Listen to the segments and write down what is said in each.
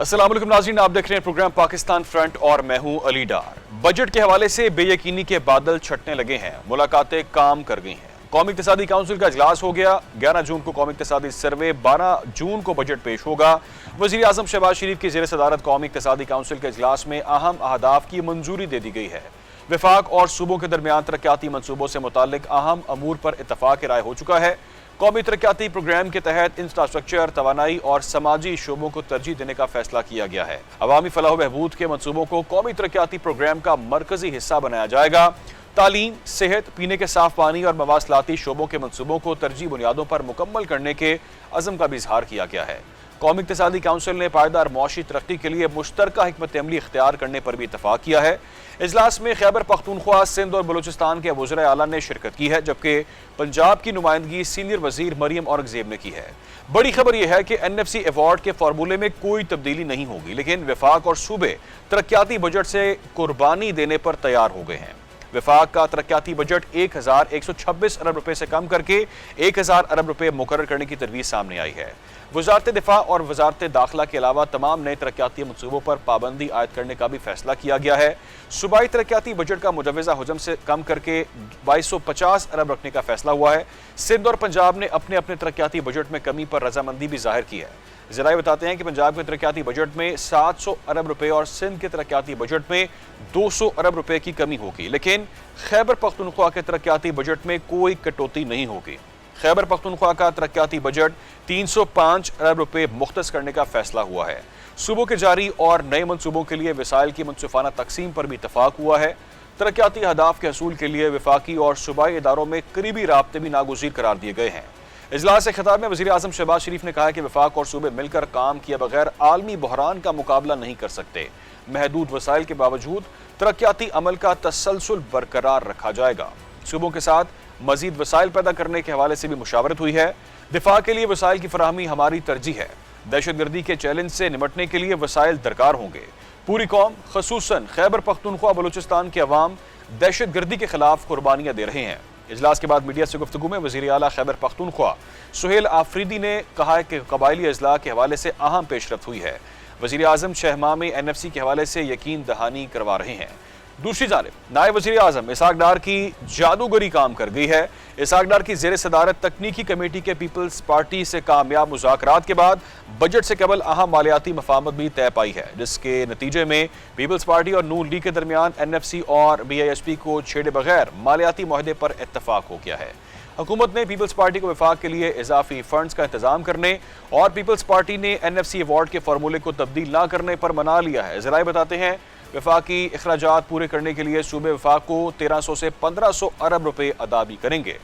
अस्सलाम वालेकुम नाज़रीन, आप देख रहे हैं प्रोग्राम पाकिस्तान फ्रंट और मैं हूं अली डार। बजट के हवाले से बेयकीनी के बादल छटने लगे हैं, मुलाकातें काम कर गई हैं। कौमी इक़्तिसादी काउंसिल का इजलास हो गया। 11 जून को कौमी इक़्तिसादी सर्वे, 12 जून को बजट पेश होगा। वज़ीर आज़म शहबाज शरीफ की ज़ेर सदारत कौमी इक़्तिसादी काउंसिल के इजलास में अहम अहदाफ की मंजूरी दे दी गई है। वफाक और सूबों के दरमियान तरक्याती मनसूबों से मुताल्लिक अहम अमूर पर इत्तफाक राय हो चुका है। कौमी तरक्याती प्रोग्राम के तहत इंफ्रास्ट्रक्चर, तवानाई और समाजी शोबों को तरजीह देने का फैसला किया गया है। अवामी फलाह बहबूद के मनसूबों को कौमी तरक्याती प्रोग्राम का मरकजी हिस्सा बनाया जाएगा। तालीम, सेहत, पीने के साफ पानी और मवासलाती शोबों के मनसूबों को तरजीह बुनियादों पर मुकम्मल करने के अज़म का भी इजहार किया गया है। कौमी इक़्तिसादी काउंसिल ने पायदार मौशी तरक्की के लिए मुश्तरका हिकमत अमली इख्तियार करने पर भी इत्तफाक किया है। इजलास में खैबर पख्तूनख्वा, सिंध और बलूचिस्तान के वज़ीर आला ने शिरकत की है, जबकि पंजाब की नुमाइंदगी सीनियर वजीर मरियम औरंगजेब ने की है। बड़ी खबर यह है कि NFC अवार्ड के फार्मूले में कोई तब्दीली नहीं होगी, लेकिन वफाक और सूबे तरक्याती बजट से कुर्बानी देने पर तैयार हो गए हैं। वफाक का तरक्याती बजट 1126 अरब रुपए से कम करके 1000 अरब रुपए मुकर्रर करने की तजवीज़ सामने आई है। वजारत दिफा और वजारत दाखिला के अलावा तमाम नए तरक्याती मनसूबों पर पाबंदी आयद करने का भी फैसला किया गया है। सूबाई तरक्याती बजट का मुजवजा हजम से कम करके 2250 अरब रखने का फैसला हुआ है। सिंध और पंजाब ने अपने अपने तरक्याती बजट में कमी पर रजामंदी भी जाहिर की है। ज़राए बताते हैं कि पंजाब के तरक्याती बजट में 700 अरब रुपए और सिंध के तरक्याती बजट में 200 अरब रुपए की कमी होगी, लेकिन खैबर पख्तूनख्वा के तरक्याती बजट में कोई कटौती नहीं होगी। खैबर पख्तूनख्वा का तरक्याती बजट 305 अरब रुपए मुख्तस करने का फैसला हुआ है। सूबों के जारी और नए मनसूबों के लिए वसाइल की मुनसिफाना तकसीम पर भी इत्तफाक हुआ है। तरक्याती अहदाफ के हसूल के लिए वफाकी और सूबाई इदारों में करीबी राब्ते भी नागुज़ीर करार दिए गए हैं। इजलास से खिताब में वज़ीर आज़म शहबाज शरीफ ने कहा कि वफाक और सूबे मिलकर काम किए बगैर आलमी बहरान का मुकाबला नहीं कर सकते। महदूद वसाइल के बावजूद तरक्याती अमल का तसलसल बरकरार रखा जाएगा। सूबों के साथ मजीद वसाइल पैदा करने के हवाले से भी मुशावरत हुई है। दिफा के लिए वसाइल की फराहमी हमारी तरजीह है। दहशत गर्दी के चैलेंज से निपटने के लिए वसाइल दरकार होंगे। पूरी कौम, खसूसन खैबर पख्तूनख्वा बलूचिस्तान के अवाम दहशत गर्दी के खिलाफ कुर्बानियां दे रहे हैं। इजलास के बाद मीडिया से गुफ्तगू में वज़ीर आला खैबर पख्तूनख्वा सुहेल आफरीदी ने कहा है कि कबायली अजला के हवाले से अहम पेशरफ्त हुई है। वज़ीर आज़म छह माह में NFC के हवाले से यकीन दहानी करवा रहे हैं। दूसरी जानिब नायब वज़ीर आज़म इसहाक डार की जादूगरी काम कर गई है। इसहाक डार की ज़ेर सदारत तकनीकी कमेटी के पीपल्स पार्टी से कामयाब मुज़ाकरात के बाद बजट से कबल अहम मालियाती मफाहमत भी तय पाई है, जिसके नतीजे में पीपल्स पार्टी और नून लीग के दरमियान NFC और BISP को छेड़े बगैर मालियाती मुआहदे पर इत्तफाक हो गया है। हुकूमत ने पीपल्स पार्टी को वफाक के लिए इजाफी फंड्स का इंतजाम करने और पीपल्स पार्टी ने NFC अवार्ड के फार्मूले को तब्दील न करने पर मना लिया है। ज़राए बताते हैं वफाकी अखराजात पूरे करने के लिए सूबे वफाक को 1300 से 1500 अरब रुपए अदा भी करेंगे।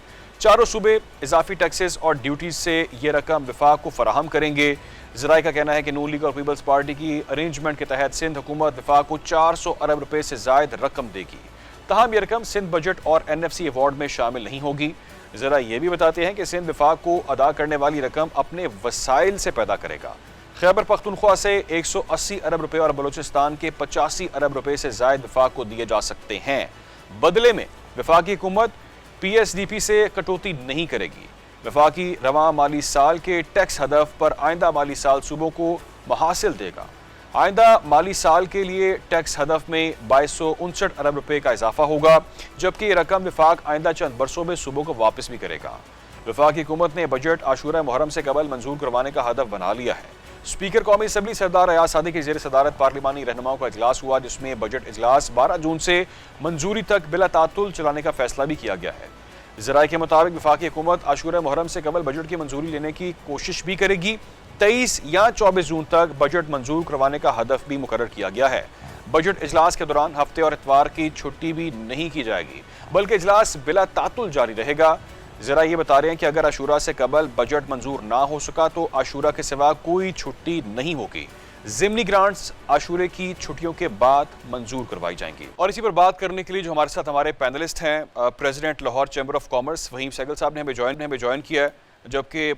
चारों सूबे इजाफी टैक्सेस और ड्यूटीज से ये रकम वफाक को फराहम करेंगे। ज़राए का कहना है कि नून लीग और पीपल्स पार्टी की अरेंजमेंट के तहत सिंध हुकूमत वफाक को 400 अरब रुपए से जायद रकम देगी। तहम यह रकम सिंध बजट और NFC अवार्ड में शामिल नहीं होगी। ज़रा ये भी बताते हैं कि सिंध वफाक को अदा करने वाली रकम अपने वसाइल से पैदा करेगा। खैबर पख्तूनख्वा से 180 अरब रुपए और बलूचिस्तान के 85 अरब रुपए से जायद वफाक को दिए जा सकते हैं। बदले में वफाकी हुकूमत PSDP से कटौती नहीं करेगी। वफाकी रवां माली साल के टैक्स हदफ पर आइंदा माली साल सूबों को महासिल देगा। आइंदा माली साल के लिए टैक्स हदफ में 2259 अरब रुपए का इजाफा होगा, जबकि ये रकम वफाक आइंदा चंद बरसों में सूबों को वापस भी करेगा। वफाकी हुकूमत ने बजट आशूरा मुहर्रम से कबल मंजूर करवाने का हदफ बना लिया है। स्पीकर कौमी असम्बली सरदार अयाज सादी की ज़ेर सदारत पार्लिमानी रहनुमाओं का इजलास हुआ, जिसमें बजट इजलास 12 जून से मंजूरी तक बिला तातुल चलाने का फैसला भी किया गया है। ज़राए के मुताबिक वफाकी हुकूमत आशूरा मुहर्रम से कबल बजट की मंजूरी लेने की कोशिश भी करेगी। 23 या 24 जून तक बजट मंजूर करवाने का हदफ भी मुकर्रर किया गया है। बजट इजलास के दौरान हफ्ते और इतवार की छुट्टी भी नहीं की जाएगी, बल्कि इजलास बिला तातुल जारी रहेगा। ज़रा ये बता रहे हैं कि अगर आशूरा से कबल बजट मंजूर ना हो सका तो आशूरा के सिवा कोई छुट्टी नहीं होगी। ज़िमनी ग्रांट्स आशूरे की छुट्टियों के बाद मंजूर करवाई जाएंगी। और इसी पर बात करने के लिए जो हमारे साथ हमारे पैनलिस्ट हैं, president Lahore chamber of commerce Waheem Sehgal साहब ने हमें ज्वाइन किया है, जबकि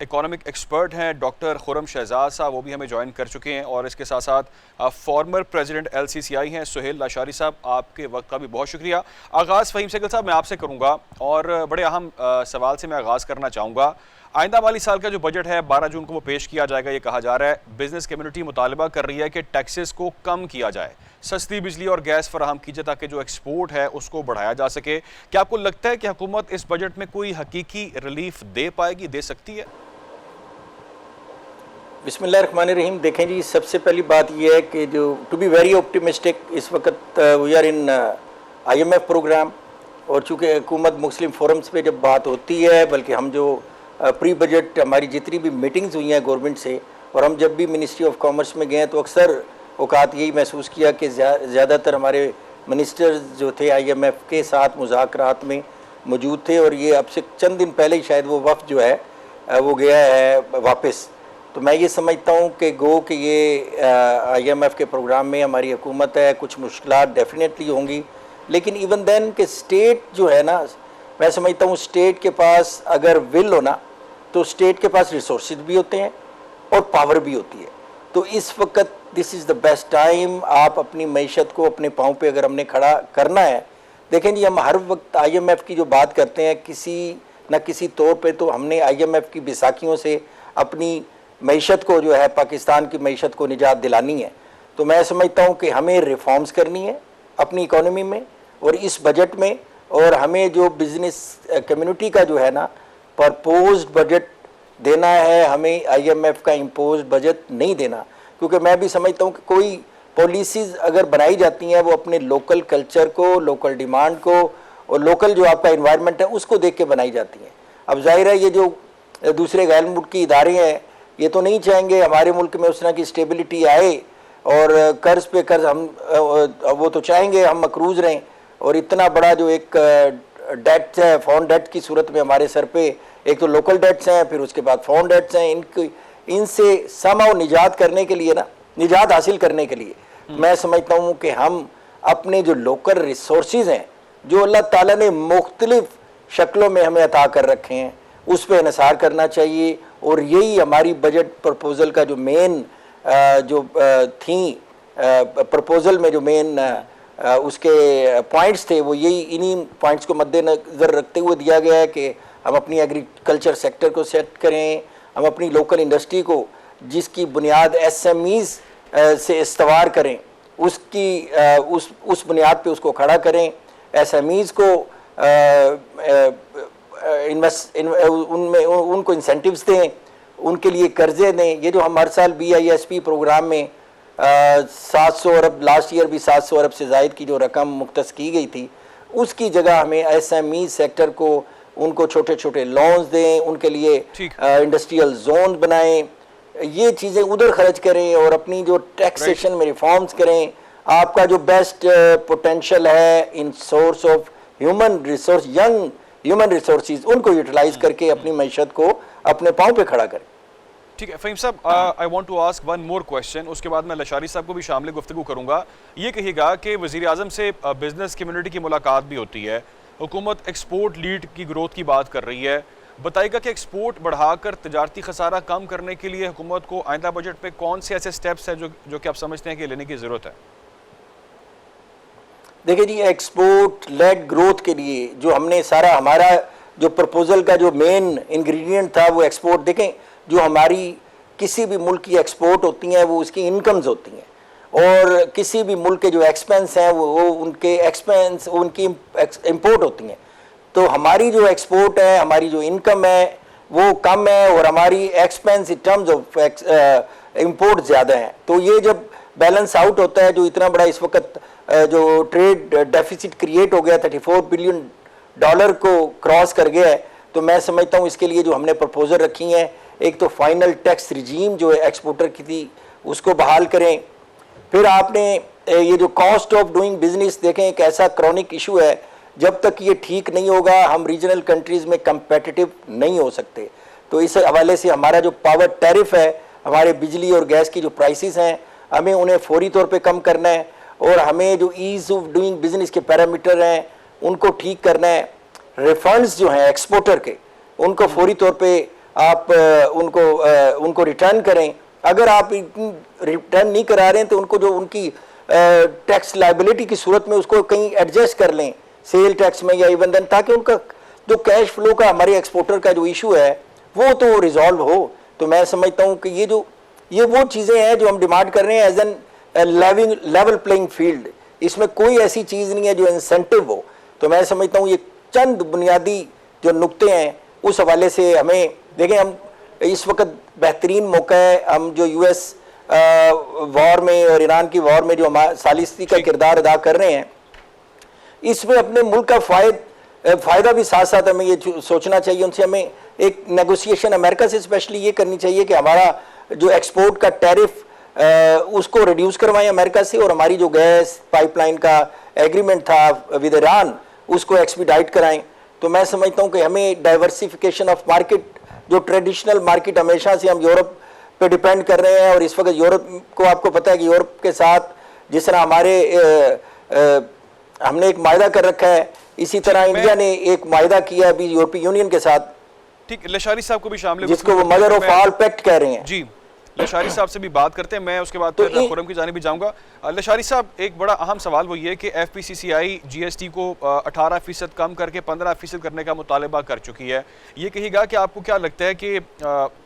इकोनॉमिक एक्सपर्ट हैं डॉक्टर खुरम शहजाद साहब, वो भी हमें ज्वाइन कर चुके हैं। और इसके साथ साथ फॉर्मर प्रेसिडेंट LCCI हैं सुहेल लाशारी साहब, आपके वक्त का भी बहुत शुक्रिया। आगाज़ फ़हीम सहगल साहब मैं आपसे करूँगा और बड़े अहम सवाल से मैं आगाज़ करना चाहूँगा। आइंदा माली साल का जो बजट है 12 जून को वो पेश किया जाएगा, ये कहा जा रहा है। बिजनेस कम्युनिटी मुतालबा कर रही है कि टैक्सेस को कम किया जाए, सस्ती बिजली और गैस फराहम कीजिए ताकि जो एक्सपोर्ट है उसको बढ़ाया जा सके। क्या आपको लगता है कि हुकूमत इस बजट में कोई हकीकी रिलीफ दे पाएगी, दे सकती है? बिस्मिल्लाहिर्रहमानिर्रहीम। देखें जी, सबसे पहली बात यह है कि जो टू बी वेरी ऑप्टिमिस्टिक, इस वक्त we are in IMF programme, और चूँकि हुकूमत मुस्लिम फोरम्स पे जब बात होती है, बल्कि हम जो प्री बजट हमारी जितनी भी मीटिंग्स हुई हैं गवर्नमेंट से, और हम जब भी मिनिस्ट्री ऑफ कॉमर्स में गए तो अक्सर औकात यही महसूस किया कि ज़्यादातर हमारे मिनिस्टर्स जो थे IMF के साथ मुज़ाकरात में मौजूद थे, और ये अब से चंद दिन पहले ही शायद वो वफ़द जो है वो गया है वापस। तो मैं ये समझता हूँ कि गो कि ये IMF के प्रोग्राम में हमारी हुकूमत है, कुछ मुश्किलात डेफिनेटली होंगी, लेकिन इवन देन कि स्टेट जो है ना, मैं समझता हूँ स्टेट के पास अगर विल हो ना, तो स्टेट के पास रिसोर्सेज भी होते हैं और पावर भी होती है। तो इस वक्त this is the best time. आप अपनी मईशत को अपने पाँव पे अगर हमने खड़ा करना है, देखें जी, हम हर वक्त IMF की जो बात करते हैं, किसी न किसी तौर पे तो हमने IMF की बैसाखियों से अपनी मईशत को जो है, पाकिस्तान की मईशत को निजात दिलानी है। तो मैं समझता हूँ कि हमें रिफॉर्म्स करनी है अपनी इकोनॉमी में और इस बजट में, और हमें जो बिज़नेस कम्युनिटी का जो है ना प्रपोज्ड बजट देना है, हमें IMF का इम्पोज्ड बजट नहीं देना। क्योंकि मैं भी समझता हूँ कि कोई पॉलिसीज़ अगर बनाई जाती हैं वो अपने लोकल कल्चर को, लोकल डिमांड को और लोकल जो आपका इन्वायरमेंट है उसको देख के बनाई जाती हैं। अब जाहिर है ये जो दूसरे गैर मुल्की इदारे हैं ये तो नहीं चाहेंगे हमारे मुल्क में उस तरह की स्टेबिलिटी आए, और कर्ज पे कर्ज हम वो तो चाहेंगे हम मकरूज रहें, और इतना बड़ा जो एक डेट है, फॉरेन डेट की सूरत में हमारे सर पे, एक तो लोकल डेट्स हैं, फिर उसके बाद फॉरेन डेट्स हैं, इनसे समहाउ निजात करने के लिए ना, निजात हासिल करने के लिए मैं समझता हूँ कि हम अपने जो लोकल रिसोर्सेज हैं जो अल्लाह ताला ने मुख्तलिफ शक्लों में हमें अता कर रखे हैं, उस पर इन्हिसार करना चाहिए। और यही हमारी बजट प्रपोज़ल का जो मेन जो थी प्रपोज़ल में जो मेन उसके पॉइंट्स थे, वो यही इन्हीं पॉइंट्स को मद्देनज़र रखते हुए दिया गया है कि हम अपनी एग्रीकल्चर सेक्टर को सेट करें, हम अपनी लोकल इंडस्ट्री को जिसकी बुनियाद SMEs से इस्तवार करें, उसकी उस बुनियाद पे उसको खड़ा करें, SMEs को उनमें उनको इंसेंटिव्स दें, उनके लिए कर्जे दें। ये जो हम हर साल BISP प्रोग्राम में 700 अरब, लास्ट ईयर भी 700 अरब से ज़ायद की जो रकम मुख्तस की गई थी, उसकी जगह हमें SME सेक्टर को उनको छोटे छोटे लोन्स दें, उनके लिए इंडस्ट्रियल जोन बनाएं, ये चीज़ें उधर खर्च करें और अपनी जो टैक्सेशन में रिफॉर्म्स करें। आपका जो बेस्ट पोटेंशियल है in source of human resource, young human resources, उनको यूटिलाइज करके अपनी मईशत को अपने पाँव पे खड़ा करें। ठीक है फ़हीम साहब, I want to ask one more question, उसके बाद मैं लशारी साहब को भी शामिल गुफ्तगू करूंगा। ये कहिएगा कि वज़ीर आज़म से बिजनेस कम्युनिटी की मुलाकात भी होती है, हुकूमत एक्सपोर्ट लीड की ग्रोथ की बात कर रही है, बताइएगा कि एक्सपोर्ट बढ़ाकर तजारती खसारा कम करने के लिए हुकूमत को आइंदा बजट पे कौन से ऐसे स्टेप्स हैं जो कि आप समझते हैं कि लेने की ज़रूरत है? देखिए जी, एक्सपोर्ट लेड ग्रोथ के लिए जो हमने सारा हमारा जो प्रपोजल का जो मेन इंग्रेडिएंट था वो एक्सपोर्ट। देखें, जो हमारी किसी भी मुल्क की एक्सपोर्ट होती हैं वो उसकी इनकम्स होती हैं, और किसी भी मुल्क के जो एक्सपेंस हैं वो उनके एक्सपेंस उनकी इंपोर्ट होती हैं। तो हमारी जो एक्सपोर्ट है, हमारी जो इनकम है वो कम है और हमारी expense in terms of import ज़्यादा है। तो ये जब बैलेंस आउट होता है, जो इतना बड़ा इस वक्त जो ट्रेड डेफिसिट क्रिएट हो गया, $34 बिलियन को क्रॉस कर गया है, तो मैं समझता हूँ इसके लिए जो हमने प्रपोजल रखी हैं, एक तो फाइनल टैक्स रिजीम जो है एक्सपोर्टर की थी उसको बहाल करें। फिर आपने ये जो कॉस्ट ऑफ डूइंग बिजनेस, देखें एक ऐसा क्रॉनिक इशू है, जब तक ये ठीक नहीं होगा हम रीजनल कंट्रीज़ में कंपेटिटिव नहीं हो सकते। तो इस हवाले से हमारा जो पावर टैरिफ है, हमारे बिजली और गैस की जो प्राइसेस हैं, हमें उन्हें फौरी तौर पे कम करना है, और हमें जो ईज़ ऑफ डूइंग बिजनेस के पैरामीटर हैं उनको ठीक करना है। रिफंड्स जो हैं एक्सपोर्टर के, उनको फौरी तौर पे आप उनको रिटर्न करें। अगर आप रिटर्न नहीं करा रहे हैं तो उनको जो उनकी टैक्स लाइबिलिटी की सूरत में उसको कहीं एडजस्ट कर लें, सेल टैक्स में या इवन देन, ताकि उनका जो कैश फ्लो का हमारे एक्सपोर्टर का जो इशू है वो तो रिजॉल्व हो। तो मैं समझता हूँ कि ये वो चीज़ें हैं जो हम डिमांड कर रहे हैं as an level playing field. इसमें कोई ऐसी चीज़ नहीं है जो इंसेंटिव हो। तो मैं समझता हूँ ये चंद बुनियादी जो नुक्ते हैं उस हवाले से हमें देखें, हम इस वक्त बेहतरीन मौका है, हम जो यूएस वॉर में और ईरान की वॉर में जो सालिसी का किरदार अदा कर रहे हैं, इसमें अपने मुल्क का फ़ायदा भी साथ साथ हमें ये सोचना चाहिए, उनसे हमें एक नेगोशिएशन अमेरिका से स्पेशली ये करनी चाहिए कि हमारा जो एक्सपोर्ट का टैरिफ उसको रिड्यूस करवाएं अमेरिका से, और हमारी जो गैस पाइपलाइन का एग्रीमेंट था विद ईरान उसको एक्सपीडाइट कराएं। तो मैं समझता हूं कि हमें डाइवर्सिफिकेशन ऑफ मार्केट, जो ट्रेडिशनल मार्केट हमेशा से हम यूरोप पे डिपेंड कर रहे हैं, और इस वक्त यूरोप को आपको पता है कि यूरोप के साथ जिस तरह हमने एक मायदा कर रखा है, इसी तरह इंडिया ने एक मायदा किया अभी यूरोपीय यूनियन के साथ, ठीक, लशारी साहब को भी शामिल, जिसको वो मदर ऑफ ऑल पैक्ट कह रहे हैं। जी, लशारी साहब से भी बात करते हैं, मैं उसके बाद तो खुरम की जानिब भी जाऊंगा। लशारी साहब, एक बड़ा अहम सवाल वो ये कि एफपीसीसीआई जीएसटी को 18% कम करके 15% करने का मुतालबा कर चुकी है। ये कहिएगा कि आपको क्या लगता है कि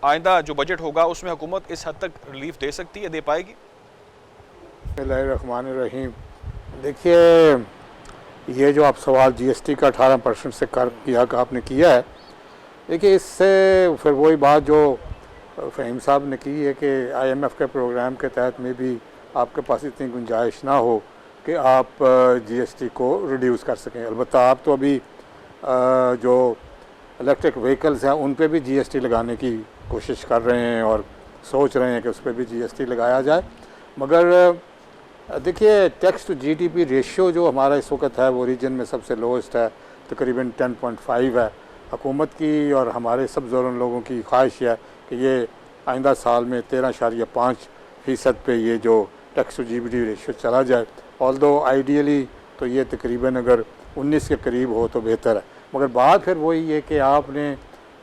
आइंदा जो बजट होगा उसमें हुकूमत इस हद तक रिलीफ दे सकती है, दे पाएगी? बिस्मिल्लाहिर्रहमानिर्रहीम। देखिए, ये जो आप सवाल जीएसटी का 18% से कर किया का आपने किया है, देखिए इससे फिर वही बात जो फ़हीम साहब ने की है कि आईएमएफ के प्रोग्राम के तहत में भी आपके पास इतनी गुंजाइश ना हो कि आप जीएसटी को रिड्यूस कर सकें। अलबत्ता आप तो अभी जो इलेक्ट्रिक व्हीकल्स हैं उन पे भी जीएसटी लगाने की कोशिश कर रहे हैं और सोच रहे हैं कि उस पर भी जीएसटी लगाया जाए। मगर देखिए, टैक्स टू जीडीपी रेशियो जो हमारा इस वक्त है वो रीजन में सबसे लोएस्ट है, तकरीबन 10.5 है। हुकूमत की और हमारे सब ज़रूर लोगों की ख्वाहिश है कि ये आइंदा साल में 13.5% पे ये जो टैक्स टू जीडीपी रेशियो चला जाए। ऑल्दो आइडियली तो ये तकरीबन अगर 19 के करीब हो तो बेहतर है। मगर बात फिर वही है कि आपने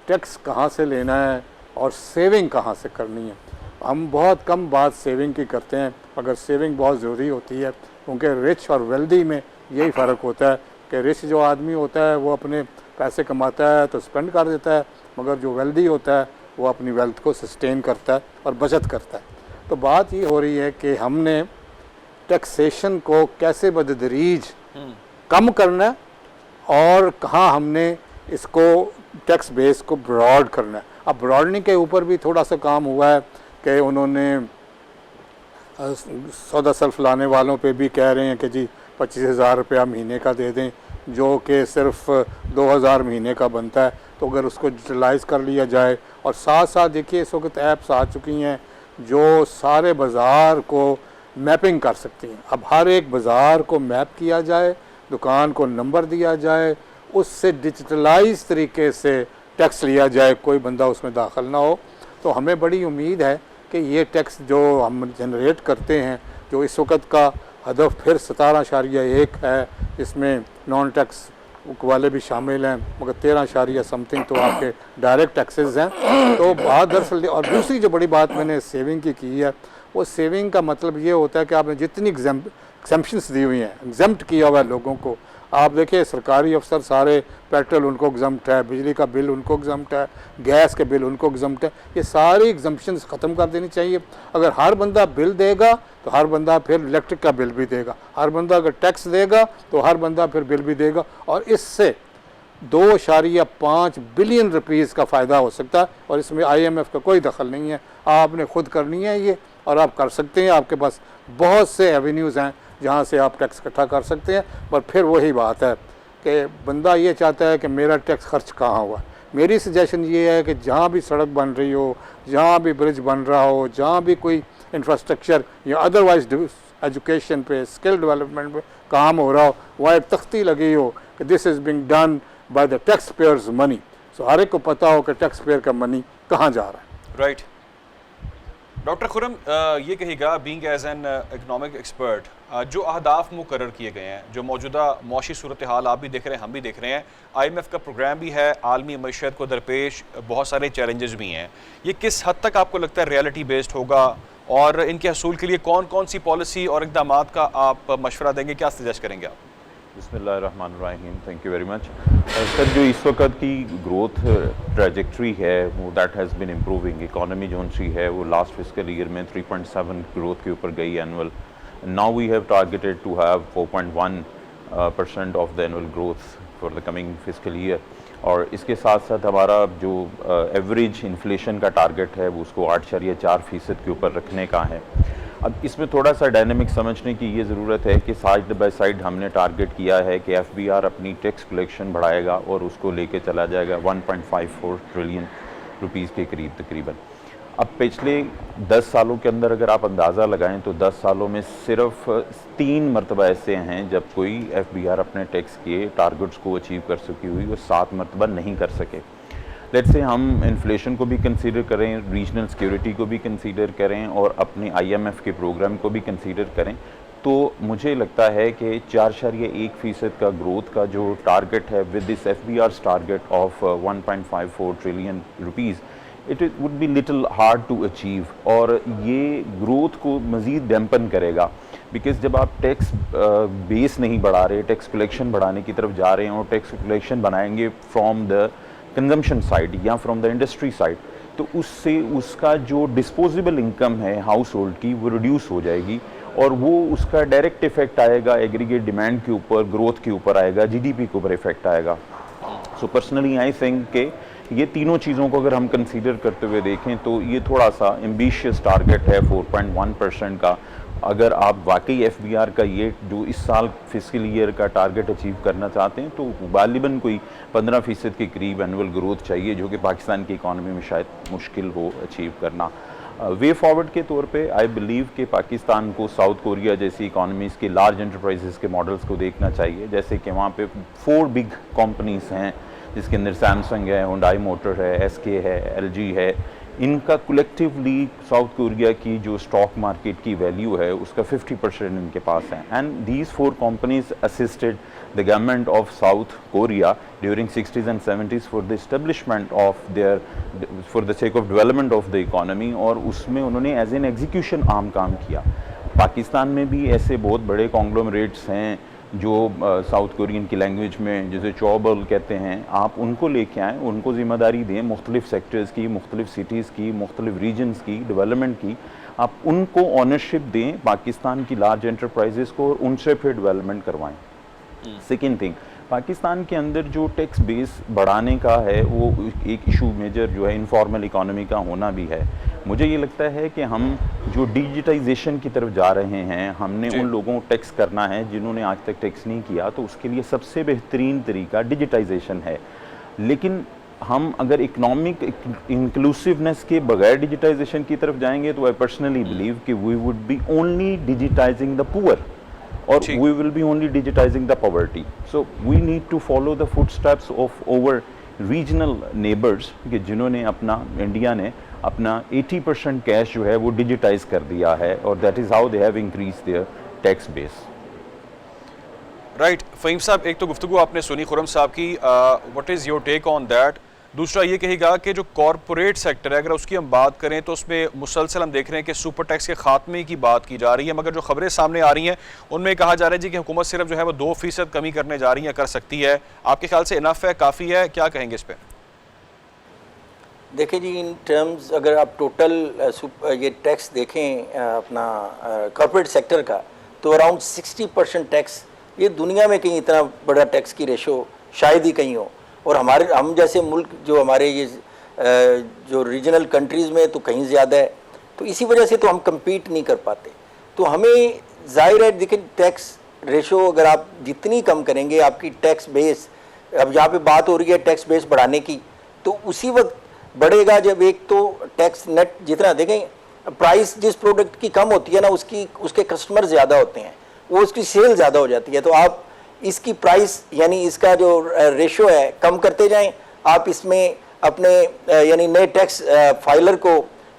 टैक्स कहाँ से लेना है और सेविंग कहाँ से करनी है। हम बहुत कम बात सेविंग की करते हैं, मगर सेविंग बहुत ज़रूरी होती है, क्योंकि रिच और वेल्दी में यही फ़र्क होता है कि रिच जो आदमी होता है वो अपने पैसे कमाता है तो स्पेंड कर देता है, मगर जो वेल्दी होता है वो अपनी वेल्थ को सस्टेन करता है और बचत करता है। तो बात ये हो रही है कि हमने टैक्सेशन को कैसे बदतदरीज कम करना है और कहाँ हमने इसको टैक्स बेस को ब्रॉड करना है। अब ब्रॉडनिंग के ऊपर भी थोड़ा सा काम हुआ है कि उन्होंने सौदा सल्फ लाने वालों पे भी कह रहे हैं कि जी 25,000 रुपया महीने का दे दें, जो कि सिर्फ 2,000 महीने का बनता है। तो अगर उसको डिजिटलाइज कर लिया जाए, और साथ साथ देखिए इस वक्त ऐप्स आ चुकी हैं जो सारे बाज़ार को मैपिंग कर सकती हैं। अब हर एक बाज़ार को मैप किया जाए, दुकान को नंबर दिया जाए, उससे डिजिटलाइज तरीके से टैक्स लिया जाए, कोई बंदा उसमें दाखिल ना हो। तो हमें बड़ी उम्मीद है कि ये टैक्स जो हम जनरेट करते हैं, जो इस वक्त का हदफ फिर 17.1 है, इसमें नॉन टैक्स वाले भी शामिल हैं, मगर 13 समथिंग तो आपके डायरेक्ट टैक्सेस हैं। तो बात दरअसल, और दूसरी जो बड़ी बात मैंने सेविंग की है, वो सेविंग का मतलब ये होता है कि आपने जितनी एग्जम्पशंस दी हुई हैं, एग्जम्प्ट किया हुआ है लोगों को। आप देखिए सरकारी अफसर सारे, पेट्रोल उनको एग्जम्प्ट है, बिजली का बिल उनको एग्जम्प्ट है, गैस के बिल उनको एग्जम्प्ट है। ये सारी एग्जम्पशंस ख़त्म कर देनी चाहिए। अगर हर बंदा बिल देगा तो हर बंदा फिर इलेक्ट्रिक का बिल भी देगा, हर बंदा अगर टैक्स देगा तो हर बंदा फिर बिल भी देगा, और इससे 2.5 बिलियन रुपीज़ का फ़ायदा हो सकता है। और इसमें IMF का कोई दखल नहीं है, आपने खुद करनी है ये, और आप कर सकते हैं। आपके पास बहुत से एवेन्यूज़ हैं जहाँ से आप टैक्स इकट्ठा कर सकते हैं। पर फिर वही बात है कि बंदा ये चाहता है कि मेरा टैक्स खर्च कहाँ हुआ। मेरी सजेशन ये है कि जहाँ भी सड़क बन रही हो, जहाँ भी ब्रिज बन रहा हो, जहाँ भी कोई इंफ्रास्ट्रक्चर या अदरवाइज एजुकेशन पे, स्किल डेवलपमेंट पे काम हो रहा हो, वहाँ एक तख्ती लगी हो कि this is being done by the taxpayers money. So हर एक को पता हो कि टैक्स पेयर का मनी कहाँ जा रहा है। राइट। डॉक्टर खुरम, ये कहिएगा, being as an economic expert, जो अहदाफ मुकर्रर किए गए हैं, जो मौजूदा मौशी सूरत हाल आप भी देख रहे हैं, हम भी देख रहे हैं, IMF का प्रोग्राम भी है, आलमी मईशत को दरपेश बहुत सारे चैलेंजेस भी हैं, ये किस हद तक आपको लगता है रियलिटी बेस्ड होगा, और इनके हसूल के लिए कौन कौन सी पॉलिसी और इक़दामात का आप मशवरा देंगे, क्या सजेस्ट करेंगे आप? बिस्मिल्लाहिर्रहमानिर्रहीम, thank you very much. Sir, जो इस वक्त की ग्रोथ ट्रैजेक्टरी है वो that has been improving. Economy जो सी है वो लास्ट फिस्कल ईयर में 3.7 ग्रोथ के ऊपर गई annual. Now we have targeted to have 4.1% of the annual growth for the coming fiscal year. और इसके साथ साथ हमारा जो एवरेज इन्फ्लेशन का टारगेट है वो उसको 8.4% के ऊपर रखने का है। अब इसमें थोड़ा सा डायनेमिक समझने की ये ज़रूरत है कि साइड बाय साइड हमने टारगेट किया है कि एफबीआर अपनी टैक्स कलेक्शन बढ़ाएगा और उसको लेके चला जाएगा 1.54 ट्रिलियन रुपीस के करीब तकरीबन। अब पिछले 10 सालों के अंदर अगर आप अंदाज़ा लगाएं तो 10 सालों में सिर्फ 3 मरतबा ऐसे हैं जब कोई एफबीआर अपने टैक्स के टारगेट्स को अचीव कर सकी हुई और 7 मरतबा नहीं कर सके। लेट्स से हम इन्फ्लेशन को भी कंसीडर करें, रीजनल सिक्योरिटी को भी कंसीडर करें और अपने आईएमएफ के प्रोग्राम को भी कंसीडर करें, तो मुझे लगता है कि 4.1% का ग्रोथ का जो टारगेट है with this FBR target of 1.54 trillion rupees, it would be little hard to achieve. और ये ग्रोथ को मज़ीद डैम्पन करेगा, बिकॉज जब आप टैक्स बेस नहीं बढ़ा रहे, टैक्स कलेक्शन बढ़ाने की तरफ जा रहे हैं और टैक्स कलेक्शन बनाएंगे फ्रॉम द कंजम्पशन साइड या फ्रॉम द इंडस्ट्री साइड, तो उससे उसका जो डिस्पोजेबल इनकम है हाउस होल्ड की वो रिड्यूस हो जाएगी और वो उसका डायरेक्ट इफेक्ट आएगा एग्रीगेट डिमांड के ऊपर, ग्रोथ के ऊपर आएगा, जीडीपी के ऊपर इफेक्ट आएगा। सो पर्सनली आई थिंक कि ये तीनों चीज़ों को अगर हम कंसीडर करते हुए देखें तो ये थोड़ा सा एम्बिशियस टारगेट है 4.1% का। अगर आप वाकई एफबीआर का ये जो इस साल फिस्कल ईयर का टारगेट अचीव करना चाहते हैं तो गालिबन कोई 15% के करीब एनुअल ग्रोथ चाहिए, जो कि पाकिस्तान की इकॉनमी में शायद मुश्किल हो अचीव करना। वे फॉरवर्ड के तौर पे आई बिलीव कि पाकिस्तान को साउथ कोरिया जैसी इकॉनमीज़ के लार्ज एंटरप्राइजेस के मॉडल्स को देखना चाहिए, जैसे कि वहाँ पे 4 बिग कंपनीज हैं जिसके अंदर सैमसंग है, हुंडई मोटर है, एसके है, एलजी है। इनका कलेक्टिवली साउथ कोरिया की जो स्टॉक मार्केट की वैल्यू है उसका 50% इनके पास है। And these 4 companies assisted the government of south Korea during 60s and 70s for the establishment of their for the sake of development of the economy, और उसमें उन्होंने एज एन एग्जीक्यूशन आम काम किया। पाकिस्तान में भी ऐसे बहुत बड़े कॉन्ग्लोमरेट्स हैं जो साउथ कोरियन की लैंग्वेज में जिसे चौबल कहते हैं, आप उनको लेके आएँ, उनको ज़िम्मेदारी दें मुख्तलिफ सेक्टर्स की, मुख्तलिफ सिटीज़ की, मुख्तलिफ रीजन्स की डेवलपमेंट की, आप उनको ऑनरशिप दें पाकिस्तान की लार्ज एंटरप्राइजेस को और उनसे फिर डेवलपमेंट करवाएं। सेकेंड थिंग, पाकिस्तान के अंदर जो टैक्स बेस बढ़ाने का है वो एक इशू मेजर जो है इनफॉर्मल इकॉनमी का होना भी है। मुझे ये लगता है कि हम जो डिजिटाइजेशन की तरफ जा रहे हैं, हमने उन लोगों को टैक्स करना है जिन्होंने आज तक टैक्स नहीं किया, तो उसके लिए सबसे बेहतरीन तरीका डिजिटाइजेशन है। लेकिन हम अगर इकोनॉमिक इंक्लूसिवनेस के बगैर डिजिटाइजेशन की तरफ जाएंगे तो आई पर्सनली बिलीव कि we would be only digitising the poor or we will be only digitizing the poverty. So we need to follow the footsteps of our regional neighbors कि जिन्होंने अपना इंडिया ने अपना 80% कैश जो है वो digitise कर दिया है और that is how they have increased their tax base. Right Faheem साहब, एक तो गुफ्तगू आपने सुनी खुरम साहब की, what is your take on that? दूसरा ये कहेगा कि जो कॉरपोरेट सेक्टर है अगर उसकी हम बात करें तो उसमें मुसलसल हम देख रहे हैं कि सुपर टैक्स के खात्मे की बात की जा रही है, मगर जो खबरें सामने आ रही हैं उनमें कहा जा रहा है जी कि हुकूमत सिर्फ जो है वो 2% कमी करने जा रही है, कर सकती है। आपके ख्याल से इनफ है, काफ़ी है, क्या कहेंगे इस पर? देखिए जी, इन टर्म्स अगर आप टोटल ये टैक्स देखें अपना कॉरपोरेट सेक्टर का, तो अराउंड 60% टैक्स, ये दुनिया में कहीं इतना बड़ा टैक्स की रेशो शायद ही कहीं हो। और हम जैसे मुल्क जो हमारे ये जो रीजनल कंट्रीज़ में तो कहीं ज़्यादा है, तो इसी वजह से तो हम compete नहीं कर पाते। तो हमें ज़ाहिर है, देखिए टैक्स रेशो अगर आप जितनी कम करेंगे आपकी टैक्स बेस, अब यहाँ पे बात हो रही है टैक्स बेस बढ़ाने की, तो उसी वक्त बढ़ेगा जब एक तो टैक्स नेट जितना देखें प्राइस जिस प्रोडक्ट की कम होती है ना उसके कस्टमर ज़्यादा होते हैं, वो उसकी सेल ज़्यादा हो जाती है, तो आप इसकी प्राइस यानी इसका जो रेशो है कम करते जाएं, आप इसमें अपने यानी नए टैक्स फाइलर को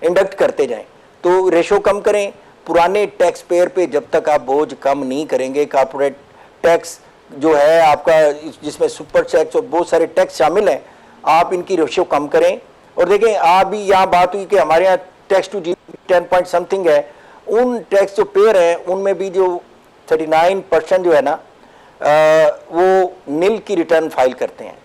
इंडक्ट करते जाएं, तो रेशो कम करें। पुराने टैक्स पेयर पे जब तक आप बोझ कम नहीं करेंगे, कॉर्पोरेट टैक्स जो है आपका जिसमें सुपर टैक्स और बहुत सारे टैक्स शामिल हैं, आप इनकी रेशो कम करें। और देखें आप भी यहाँ बात हुई कि हमारे यहाँ tax to GDP 10 point something है, उन टैक्स जो पेयर है उनमें भी जो 39% जो है ना वो नील की रिटर्न फाइल करते हैं।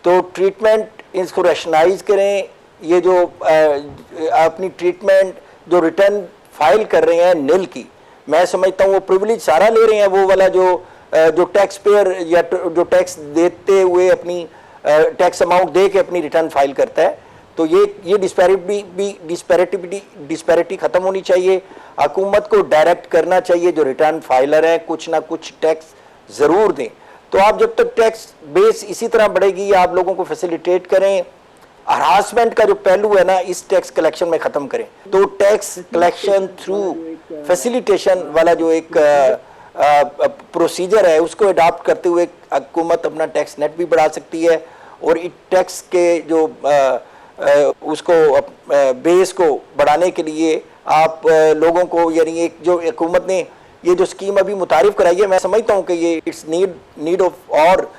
तो ट्रीटमेंट इसको रैशनलाइज करें, ये जो अपनी ट्रीटमेंट जो रिटर्न फाइल कर रहे हैं नील की, मैं समझता हूँ वो प्रिविलेज सारा ले रहे हैं, वो वाला जो टैक्स पेयर या जो टैक्स देते हुए अपनी टैक्स अमाउंट दे के अपनी रिटर्न फाइल करता है। तो ये डिस्पैरिटी ख़त्म होनी चाहिए। हुकूमत को डायरेक्ट करना चाहिए जो रिटर्न फाइलर हैं कुछ ना कुछ टैक्स ज़रूर दें। तो आप जब तक टैक्स बेस इसी तरह बढ़ेगी, आप लोगों को फैसिलिटेट करें, हरासमेंट का जो पहलू है ना इस टैक्स कलेक्शन में ख़त्म करें। तो टैक्स कलेक्शन थ्रू फैसिलिटेशन वाला जो एक प्रोसीजर है उसको अडॉप्ट करते हुए हुकूमत अपना टैक्स नेट भी बढ़ा सकती है और टैक्स के जो उसको बेस को बढ़ाने के लिए आप लोगों को, यानी एक जो हुकूमत ने ये जो स्कीम अभी मुतारिफ कराई है, मैं समझता हूँ कि ये इट्स नीड ऑफ और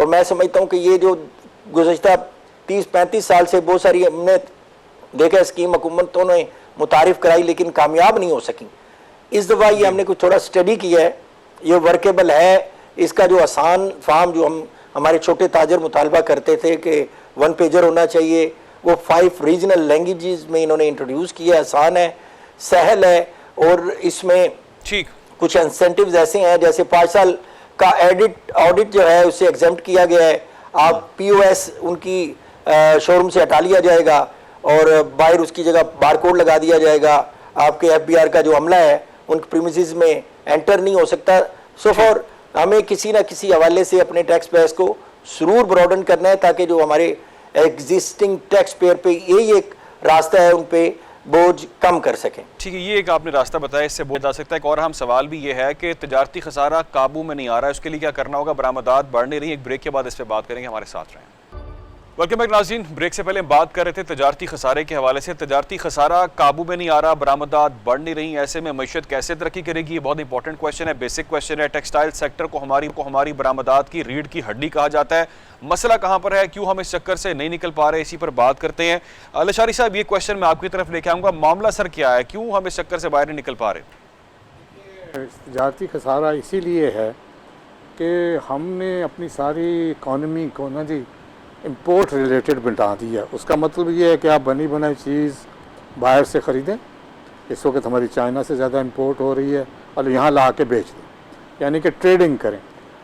मैं समझता हूँ कि ये जो गुज़श्ता 30-35 साल से बहुत सारी हमने देखा स्कीम हुकूमतों ने मुतारिफ कराई लेकिन कामयाब नहीं हो सकी। इस दफ़ा ये हमने कुछ थोड़ा स्टडी किया है, ये वर्केबल है। इसका जो आसान फार्म जो हमारे छोटे ताजर मुतालबा करते थे कि 1 पेजर होना चाहिए, वो 5 रीजनल लैंग्वेजेस में इन्होंने इंट्रोड्यूस किया। आसान है, सहल है और इसमें ठीक कुछ इंसेंटिव्स ऐसे हैं जैसे 5 साल का ऑडिट जो है उससे एग्जेम्प्ट किया गया है। आप POS उनकी शोरूम से हटा लिया जाएगा और बाहर उसकी जगह बारकोड लगा दिया जाएगा। आपके FBR का जो अमला है उन प्रीमिसेस में एंटर नहीं हो सकता। सो फॉर हमें किसी ना किसी हवाले से अपने टैक्स बेस को जरूर ब्रॉडन करना है ताकि जो हमारे एग्जिस्टिंग टैक्स पेयर पे यही एक रास्ता है उन पे बोझ कम कर सकें। ठीक है, ये एक आपने रास्ता बताया, इससे बोझ जा सकता है। एक और अहम सवाल भी ये है कि तजारती खसारा काबू में नहीं आ रहा है, उसके लिए क्या करना होगा? बरामदात बढ़ नहीं रही। एक ब्रेक के बाद इस पर बात करेंगे, हमारे साथ रहें। वेलकम बैक नाज़रीन। ब्रेक से पहले हम बात कर रहे थे तजारती खसारे के हवाले से। तजारती खसारा काबू में नहीं आ रहा, बरामदात बढ़ नहीं रही, ऐसे में मईशत कैसे तरक्की करेगी? ये बहुत इंपॉर्टेंट क्वेश्चन है, बेसिक क्वेश्चन है। टेक्सटाइल सेक्टर को हमारी बरामदात की रीढ़ की हड्डी कहा जाता है। मसला कहाँ पर है, क्यों हम इस चक्कर से नहीं निकल पा रहे, इसी पर बात करते हैं। लशारी साहब, ये क्वेश्चन मैं आपकी तरफ लेके आऊँगा। मामला सर क्या है, क्यों हम इस चक्कर से बाहर नहीं निकल पा रहे? तजारती खसारा इसीलिए है कि हमने अपनी सारी इकॉनमी को ना जी इंपोर्ट रिलेटेड बना दिया। उसका मतलब ये है कि आप बनी बनाई चीज़ बाहर से ख़रीदें। इस वक्त हमारी चाइना से ज़्यादा इंपोर्ट हो रही है और यहाँ ला के बेच दें, यानी कि ट्रेडिंग करें।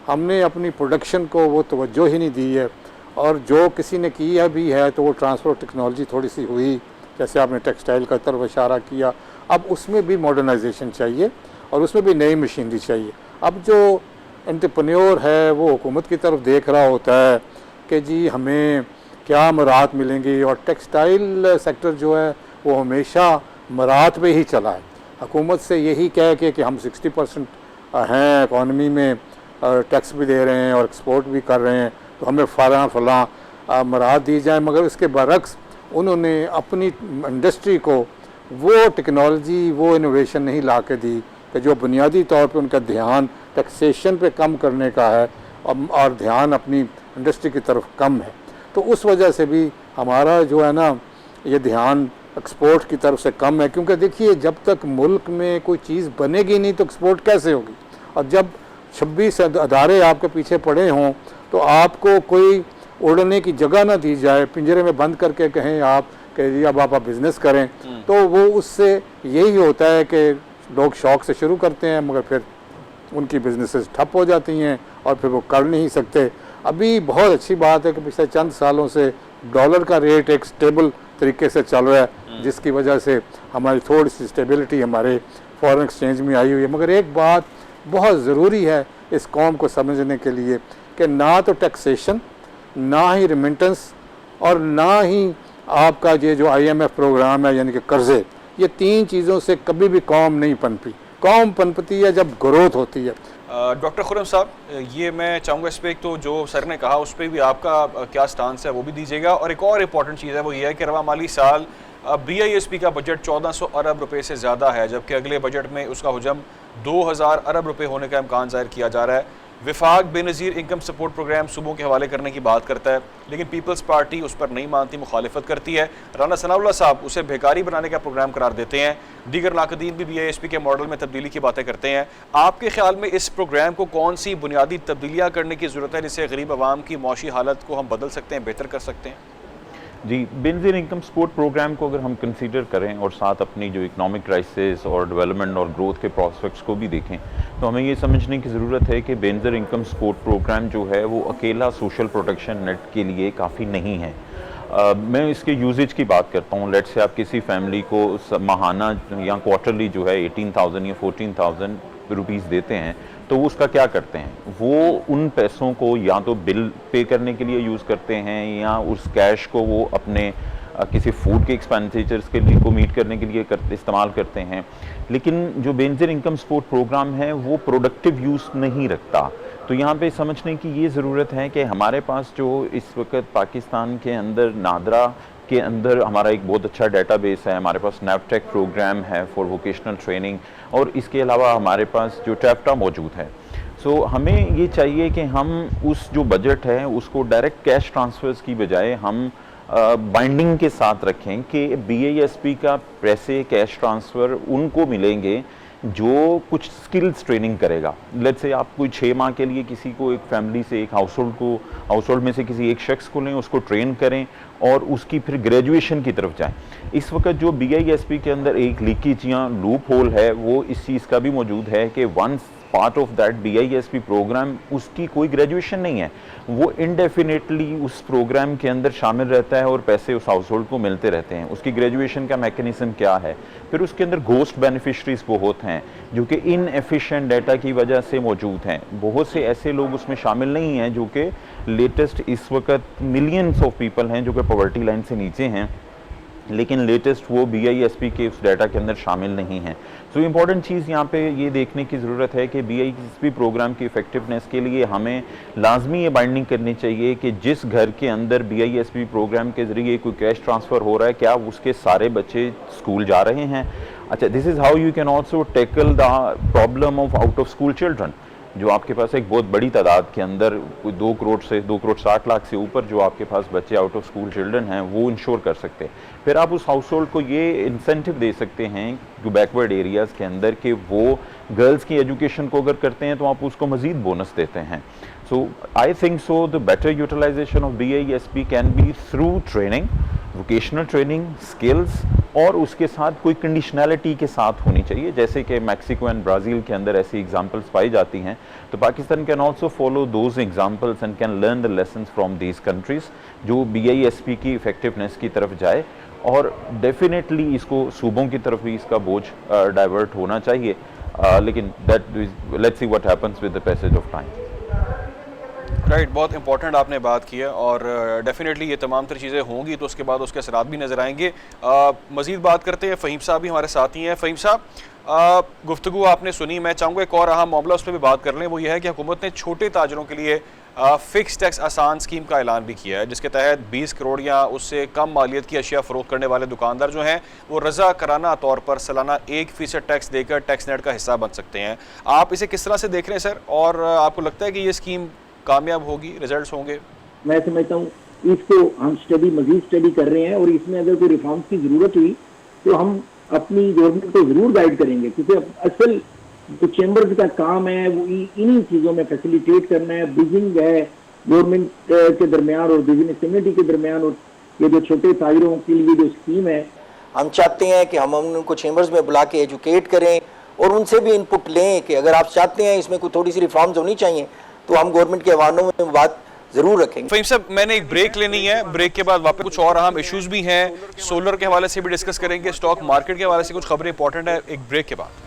हमने अपनी प्रोडक्शन को वो तवज्जो ही नहीं दी है और जो किसी ने किया भी है तो वो ट्रांसपोर्ट टेक्नोलॉजी थोड़ी सी हुई, जैसे आपने टेक्सटाइल का तरफ इशारा किया। अब उसमें भी मॉडर्नाइजेशन चाहिए और उसमें भी नई मशीनरी चाहिए। अब जो एंटरप्रेन्योर है वो हुकूमत की तरफ देख रहा होता है कि जी हमें क्या मराहत मिलेंगी, और टेक्सटाइल सेक्टर जो है वो हमेशा मराहत पे ही चला है। हुकूमत से यही कह के कि हम 60% हैं इकॉनमी में, टैक्स भी दे रहे हैं और एक्सपोर्ट भी कर रहे हैं, तो हमें फलां मराहत दी जाए, मगर इसके बरक्स उन्होंने अपनी इंडस्ट्री को वो टेक्नोलॉजी, वो इनोवेशन नहीं ला के दी कि जो बुनियादी तौर पे उनका ध्यान टैक्सेशन पे कम करने का है और ध्यान अपनी इंडस्ट्री की तरफ कम है। तो उस वजह से भी हमारा जो है ना ये ध्यान एक्सपोर्ट की तरफ से कम है, क्योंकि देखिए जब तक मुल्क में कोई चीज़ बनेगी नहीं तो एक्सपोर्ट कैसे होगी? और जब 26 अदारे आपके पीछे पड़े हों तो आपको कोई उड़ने की जगह ना दी जाए, पिंजरे में बंद करके कहें आप कि अब आप बिज़नेस करें, तो वो उससे यही होता है कि लोग शौक़ से शुरू करते हैं मगर फिर उनकी बिजनेसेस ठप हो जाती हैं और फिर वो कर नहीं सकते। अभी बहुत अच्छी बात है कि पिछले चंद सालों से डॉलर का रेट एक स्टेबल तरीके से चल रहा है, जिसकी वजह से हमारी थोड़ी सी स्टेबिलिटी हमारे फॉरेन एक्सचेंज में आई हुई है। मगर एक बात बहुत ज़रूरी है इस कौम को समझने के लिए कि ना तो टैक्सेशन, ना ही रिमिटेंस और ना ही आपका ये जो IMF प्रोग्राम है यानी कि कर्ज़े, ये 3 चीज़ों से कभी भी कौम नहीं पनपी। कौम पनपती है जब ग्रोथ होती है। डॉक्टर खुर्रम साहब, ये मैं चाहूँगा इस पर एक तो जो सर ने कहा उस पर भी आपका क्या स्टांस है वो भी दीजिएगा, और एक और इम्पॉर्टेंट चीज़ है वो ये है कि रवा माली साल BISP का बजट 1400 अरब रुपए से ज़्यादा है, जबकि अगले बजट में उसका हुजम 2000 अरब रुपए होने का इम्कान ज़ाहिर किया जा रहा है। विफाक बेनज़ीर इनकम सपोर्ट प्रोग्राम सूबों के हवाले करने की बात करता है, लेकिन पीपल्स पार्टी उस पर नहीं मानती, मुखालिफत करती है। राना सनाउल्लाह साहब उसे बेकारी बनाने का प्रोग्राम करार देते हैं। दीगर नाकदीन भी BISP के मॉडल में तब्दीली की बातें करते हैं। आपके ख्याल में इस प्रोग्राम को कौन सी बुनियादी तब्दीलियाँ करने की ज़रूरत है जिससे गरीब आवाम की मौशी हालत को हम बदल सकते हैं, बेहतर कर सकते हैं? जी, बेनज़ीर इनकम सपोर्ट प्रोग्राम को अगर हम कंसीडर करें और साथ अपनी जो इकोनॉमिक क्राइसिस और डेवलपमेंट और ग्रोथ के प्रॉस्पेक्ट्स को भी देखें, तो हमें ये समझने की ज़रूरत है कि बेनज़ीर इनकम सपोर्ट प्रोग्राम जो है वो अकेला सोशल प्रोटेक्शन नेट के लिए काफ़ी नहीं है। मैं इसके यूजेज की बात करता हूँ। लेट्स से आप किसी फैमिली को माहाना या क्वार्टरली जो है 18,000 या 14,000 रुपीज़ देते हैं, तो वो उसका क्या करते हैं, वो उन पैसों को या तो बिल पे करने के लिए यूज़ करते हैं या उस कैश को वो अपने किसी फूड के एक्सपेंडिचर्स के लिए को मीट करने के लिए इस्तेमाल करते हैं। लेकिन जो बेनज़ीर इनकम सपोर्ट प्रोग्राम है वो प्रोडक्टिव यूज़ नहीं रखता। तो यहाँ पे समझने की ये ज़रूरत है कि हमारे पास जो इस वक्त पाकिस्तान के अंदर नादरा के अंदर हमारा एक बहुत अच्छा डेटाबेस है, हमारे पास नैपटेक प्रोग्राम है फॉर वोकेशनल ट्रेनिंग, और इसके अलावा हमारे पास जो टैफ्टा मौजूद है। सो हमें ये चाहिए कि हम उस जो बजट है उसको डायरेक्ट कैश ट्रांसफर्स की बजाय हम बाइंडिंग के साथ रखें कि BISP का पैसे कैश ट्रांसफ़र उनको मिलेंगे जो कुछ स्किल्स ट्रेनिंग करेगा। लेट्स से आप कोई 6 माह के लिए किसी को, एक फैमिली से, एक हाउसहोल्ड में से किसी एक शख्स को लें, उसको ट्रेन करें और उसकी फिर ग्रेजुएशन की तरफ जाएं। इस वक्त जो BISP के अंदर एक लीकेज या लूप होल है वो इस चीज़ का भी मौजूद है कि once part of that BISP programme उसकी कोई ग्रेजुएशन नहीं है, वो इनडेफिनेटली उस प्रोग्राम के अंदर शामिल रहता है और पैसे उस हाउस होल्ड को मिलते रहते हैं। उसकी ग्रेजुएशन का मैकेनिज्म क्या है? फिर उसके अंदर घोस्ट बेनिफिशरीज बहुत हैं जो कि इनएफिशिएंट डाटा की वजह से मौजूद हैं। बहुत से ऐसे लोग उसमें शामिल नहीं हैं जो कि लेटेस्ट इस वक्त मिलियंस ऑफ पीपल हैं जो कि पॉवर्टी लाइन से नीचे हैं, लेकिन लेटेस्ट वो BISP के उस डाटा के अंदर शामिल नहीं है। सो इम्पॉर्टेंट चीज़ यहाँ पे ये देखने की ज़रूरत है कि BISP प्रोग्राम की इफ़ेक्टिवनेस के लिए हमें लाजमी ये बाइंडिंग करनी चाहिए कि जिस घर के अंदर BISP प्रोग्राम के ज़रिए कोई कैश ट्रांसफ़र हो रहा है, क्या उसके सारे बच्चे स्कूल जा रहे हैं? अच्छा, this is how you can also tackle the problem of out of school children, जो आपके पास एक बहुत बड़ी तादाद के अंदर 2 करोड़ 60 लाख से ऊपर जो आपके पास बच्चे आउट ऑफ स्कूल चिल्ड्रन हैं वो इंश्योर कर सकते हैं। फिर आप उस हाउस होल्ड को ये इंसेंटिव दे सकते हैं जो बैकवर्ड एरियाज़ के अंदर कि वो गर्ल्स की एजुकेशन को अगर करते हैं तो आप उसको मज़ीद बोनस देते हैं। So I think so the better utilization of BISP can be through training, vocational training, skills, और उसके साथ कोई कंडीशनैलिटी के साथ होनी चाहिए। जैसे कि मैक्सिको एंड ब्राज़ील के अंदर ऐसी एग्जांपल्स पाई जाती हैं, तो Pakistan can also follow those examples and can learn the lessons from these countries जो BISP की इफ़ेक्टिवनेस की तरफ जाए, और डेफिनेटली इसको सूबों की तरफ भी इसका बोझ डाइवर्ट होना चाहिए। लेकिन let's see what happens with the passage of time. Right, बहुत इंपॉर्टेंट आपने बात की है और डेफिनेटली ये तमाम तर चीज़ें होंगी तो उसके बाद उसके असरात भी नज़र आएंगे। मज़ीद बात करते हैं, फ़हीम साहब भी हमारे साथ ही हैं। फ़हीम साहब, गुफ्तगू आपने सुनी, मैं चाहूँगा एक और अहम मामला उस पर भी बात कर लें। वो ये है कि हुकूमत ने छोटे ताजरों के लिए फ़िक्स टैक्स आसान स्कीम का ऐलान भी किया है, जिसके तहत 20 करोड़ या उससे कम मालियत की अशिया फ़रोख्त करने वाले दुकानदार जो हैं वो रज़ा कराना तौर पर सालाना 1% टैक्स देकर टैक्स नेट का हिस्सा बन सकते हैं। आप इसे किस तरह से देख रहे हैं सर, और आपको लगता है कि ये स्कीम कामयाब होगी, रिजल्ट्स होंगे? मैं समझता हूँ इसको हम मज़ीद स्टडी कर रहे हैं और इसमें अगर कोई रिफॉर्म्स की ज़रूरत हुई तो हम अपनी गवर्नमेंट को ज़रूर गाइड करेंगे, क्योंकि असल जो चैम्बर्स का काम है वो इन्हीं चीज़ों में फैसिलिटेट करना है। ब्रिजिंग है गवर्नमेंट के दरमियान और बिजनेस कम्युनिटी के दरमियान, और ये जो छोटे ताजरों के लिए जो स्कीम है, हम चाहते हैं कि हम उनको चैम्बर्स में बुला के एजुकेट करें और उनसे भी इनपुट लें कि अगर आप चाहते हैं इसमें कोई थोड़ी सी रिफॉर्म्स होनी चाहिए तो हम गवर्नमेंट के ऐवानों में बात जरूर रखेंगे। फ़हीम साहब, मैंने एक ब्रेक लेनी है, ब्रेक के बाद वापस कुछ और अहम इश्यूज भी हैं, सोलर के हवाले से भी डिस्कस करेंगे, स्टॉक मार्केट के हवाले से कुछ खबरें इंपॉर्टेंट है, एक ब्रेक के बाद।